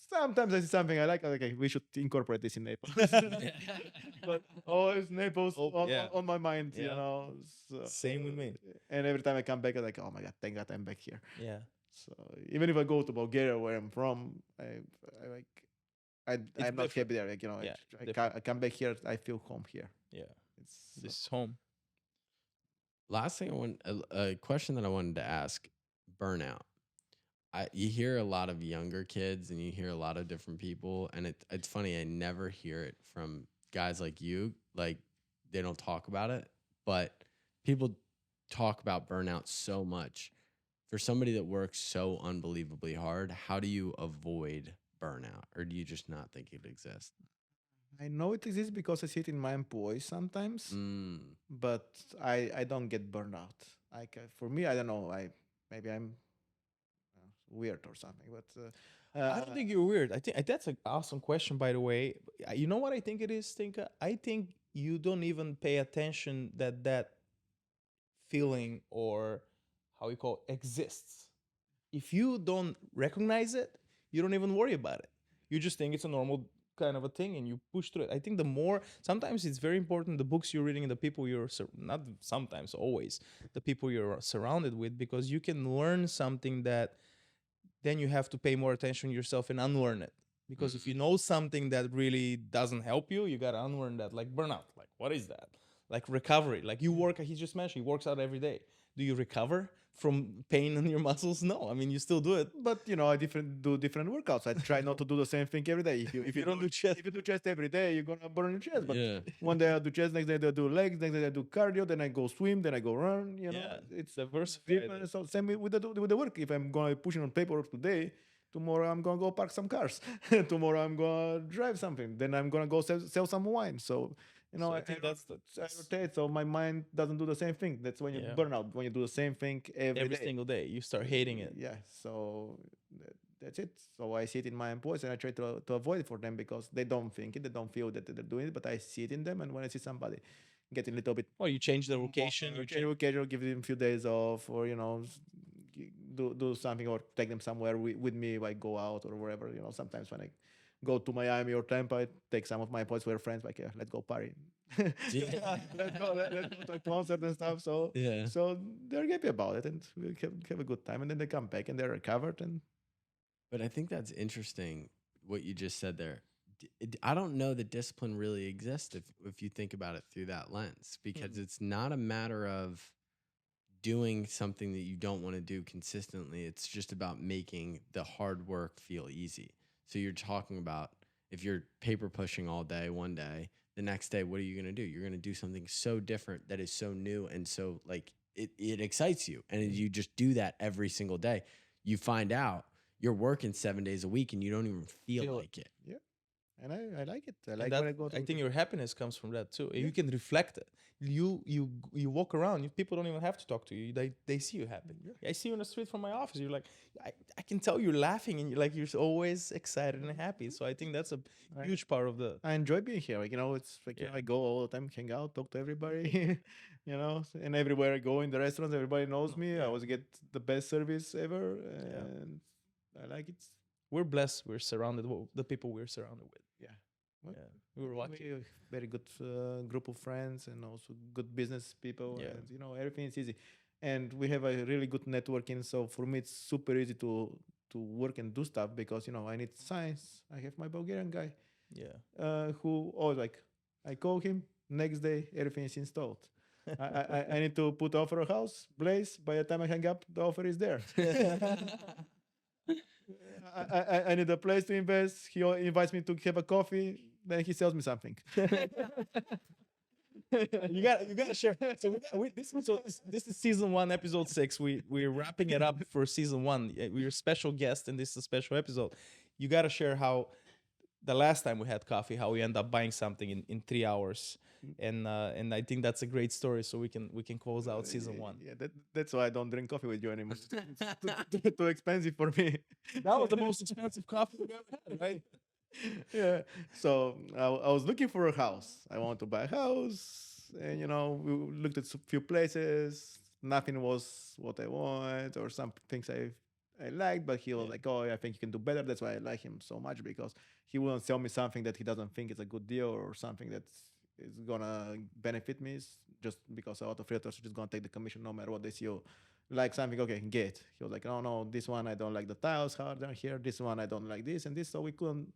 Sometimes I see something I like. Okay, we should incorporate this in Naples. But always Naples
Oh, yeah.
on my mind,
Yeah.
So,
Same with me.
and every time I come back, I'm like, oh my god, thank God I'm back here.
Yeah.
So even if I go to Bulgaria, where I'm from, I like, I'm not
different.
happy there. Like,
Yeah,
I come back here, I feel home here.
Yeah.
It's
This is home.
Last thing a question that I wanted to ask: burnout. You hear a lot of younger kids and you hear a lot of different people, and it's funny. I never hear it from guys like you. Like they don't talk about it, but people talk about burnout so much. For somebody that works so unbelievably hard, how do you avoid burnout, or do you just not think it exists?
I know it exists because I see it in my employees sometimes,
Mm.
but I don't get burned out. Like for me, I don't know. Maybe I'm weird or something, but
I don't think you're weird. I think that's an awesome question, by the way. You know what I think it is, Tinka? I think you don't even pay attention that that feeling or how you call it, exists. If you don't recognize it, you don't even worry about it. You just think it's a normal kind of a thing and you push through it. I think the more sometimes it's very important the books you're reading and the people not sometimes always the people you're surrounded with, because you can learn something that then you have to pay more attention to yourself and unlearn it. Because if you know something that really doesn't help you, you gotta unlearn that. Like burnout, like what is that? Like recovery, like you work. He just mentioned he works out every day. Do you recover from pain in your muscles? No, I mean you still do it.
but I do different workouts. I try not to do the same thing every day. If you
don't do chest.
if you do chest every day, you're gonna burn your chest. But
Yeah.
one day I do chest, next day I do legs, next day I do cardio, then I go swim, then I go run.
Yeah,
It's
diversified.
different. So same with the work. If I'm gonna be pushing on paperwork today, tomorrow I'm gonna go park some cars. Tomorrow I'm gonna drive something. Then I'm gonna go sell some wine. So
So I think that's
I rotate. So my mind doesn't do the same thing. That's when you
Yeah.
burn out. When you do the same thing every day.
Single day you start hating it.
Yeah, so that's it. So I see it in my employees and I try to avoid it for them because they don't think it, they don't feel that they're doing it, but I see it in them. And when I see somebody getting a little bit
Well, you change the location.
you change location, give them a few days off, or do something, or take them somewhere with me, like go out or wherever. Sometimes when I go to Miami or Tampa, I take some of my employees who are friends, like, yeah, let's go party.
Yeah.
let's go to a concert and stuff. So
Yeah.
so they're happy about it, and we have a good time, and then they come back and they're recovered. And
But I think that's interesting what you just said there. I don't know that discipline really exists if you think about it through that lens, because it's not a matter of doing something that you don't want to do consistently. It's just about making the hard work feel easy. So you're talking about if you're paper pushing all day one day, the next day, what are you going to do? You're going to do something so different that is so new and so like it excites you. And as you just do that every single day, you find out you're working 7 days a week and you don't even feel like it.
yeah, and I like it. I
And
like
that,
when I go.
I think your happiness comes from that too. You can reflect it. You walk around. People don't even have to talk to you. They see you happy. I see you in the street from my office. You're like, I can tell you're laughing and you're always excited and happy. So I think that's a huge part of the.
I enjoy being here. Like, it's like, I go all the time, hang out, talk to everybody, and everywhere I go in the restaurants, everybody knows me. I always get the best service ever. And I like it.
We're blessed. We're surrounded with the people we're surrounded with.
Yeah. Well,
Yeah, we were lucky.
we have very good group of friends and also good business people.
Yeah.
And, everything is easy. And we have a really good networking. So for me, it's super easy to work and do stuff because, I need science. I have my Bulgarian guy.
Yeah.
Who always like, I call him, next day everything is installed. I need to put offer a house, Blaze. By the time I hang up, the offer is there. I need a place to invest. He invites me to have a coffee. Then he sells me something.
you gotta share. So this is season 1, episode 6. We're wrapping it up for season 1. We're a special guest, and this is a special episode. You gotta share how the last time we had coffee, how we end up buying something in 3 hours, and I think that's a great story. So we can close out season 1.
Yeah, that's why I don't drink coffee with you anymore. It's too expensive for me.
That was the most expensive coffee we've ever had, right?
Yeah. So I was looking for a house. I wanted to buy a house, and we looked at a few places. nothing was what I want, or some things I liked, but he was
Yeah.
like, "Oh, I think you can do better." That's why I like him so much, because he wouldn't sell me something that he doesn't think is a good deal, or something that is gonna benefit me. Just because a lot of realtors are just gonna take the commission no matter what they see. You like something, okay, get. He was like, "Oh no, this one I don't like the tiles harder here. This one I don't like this and this." So we couldn't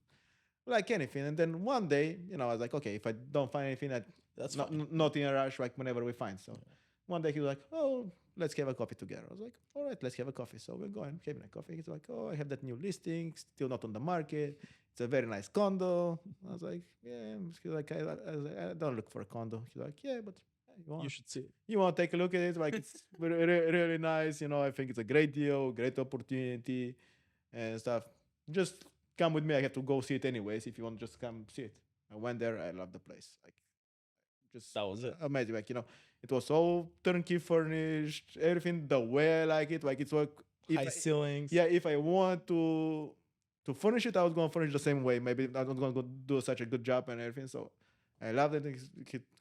like anything. And then one day, I was like, okay, if I don't find anything,
That's
not,
fine.
not in a rush, like whenever we find. So one day he was like, oh, let's have a coffee together. I was like, all right, let's have a coffee. So we're going having a coffee. He's like, oh, I have that new listing, still not on the market. It's a very nice condo. I was like, yeah. He's like, I was like, I don't look for a condo. He's like, yeah, but you
You
want.
should see it.
You want to take a look at it? Like, it's really nice. I think it's a great deal, great opportunity and stuff. Just come with me. I have to go see it anyways. If you want, to just come see it. I went there. I love the place. Like, just
That was it.
amazing. Like, it was all turnkey furnished, everything the way I like it. Like, it's like
High ceilings.
yeah. If I want to furnish it, I was gonna furnish the same way. Maybe I'm not gonna go do such a good job and everything. So I loved it.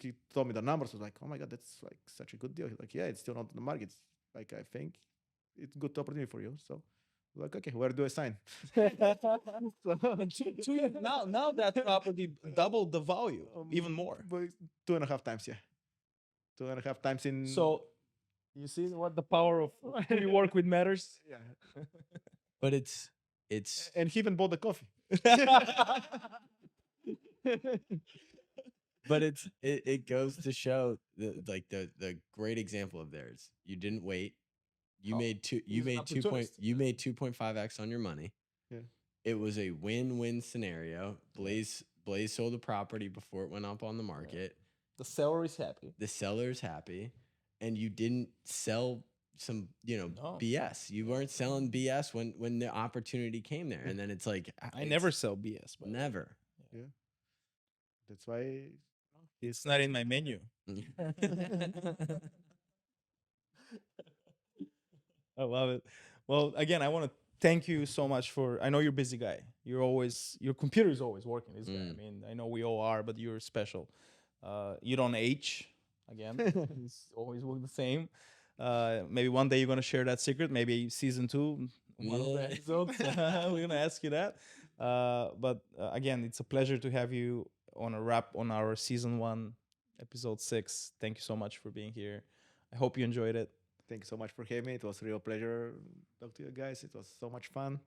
He told me the numbers. I was like, oh my god, that's like such a good deal. He's like, yeah, it's still not on the market. It's like, I think it's good opportunity for you. So like, okay, where do I sign?
Now that property doubled the value, even more.
But 2.5 times, yeah. 2.5 times in.
So you see what the power of who you work with matters.
Yeah.
But it's
And he even bought the coffee.
but it goes to show the great example of theirs. You didn't wait. You
Oh,
made two. You
he's an
made 2 point.
opportunist.
You made 2.5x on your money.
Yeah.
It was a win-win scenario. Blaze sold the property before it went up on the market.
The seller is happy.
The seller's happy, and you didn't sell some
No.
BS. You weren't selling BS when the opportunity came there, and then it's like
I never sell BS, but
never.
Yeah. That's why.
it's not in my menu. I love it. Well, again, I want to thank you so much for. I know you're a busy guy. Your computer is always working. This guy. I mean, I know we all are, but you're special. You don't age. Again, it's always look the same. Maybe one day you're gonna share that secret. Maybe season 2, one of the
Yeah.
episodes. We're gonna ask you that. But again, it's a pleasure to have you on a wrap on our season 1, episode 6. Thank you so much for being here. I hope you enjoyed it.
Thank you so much for having me. It was a real pleasure talk to you guys. It was so much fun.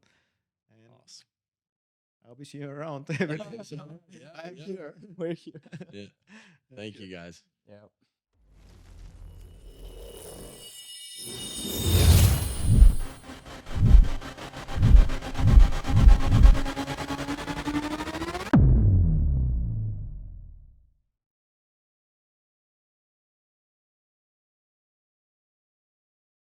And
Awesome.
I'll be seeing you around.
Yeah,
I'm
yeah.
here.
We're here.
Yeah. Thank you guys.
Yeah.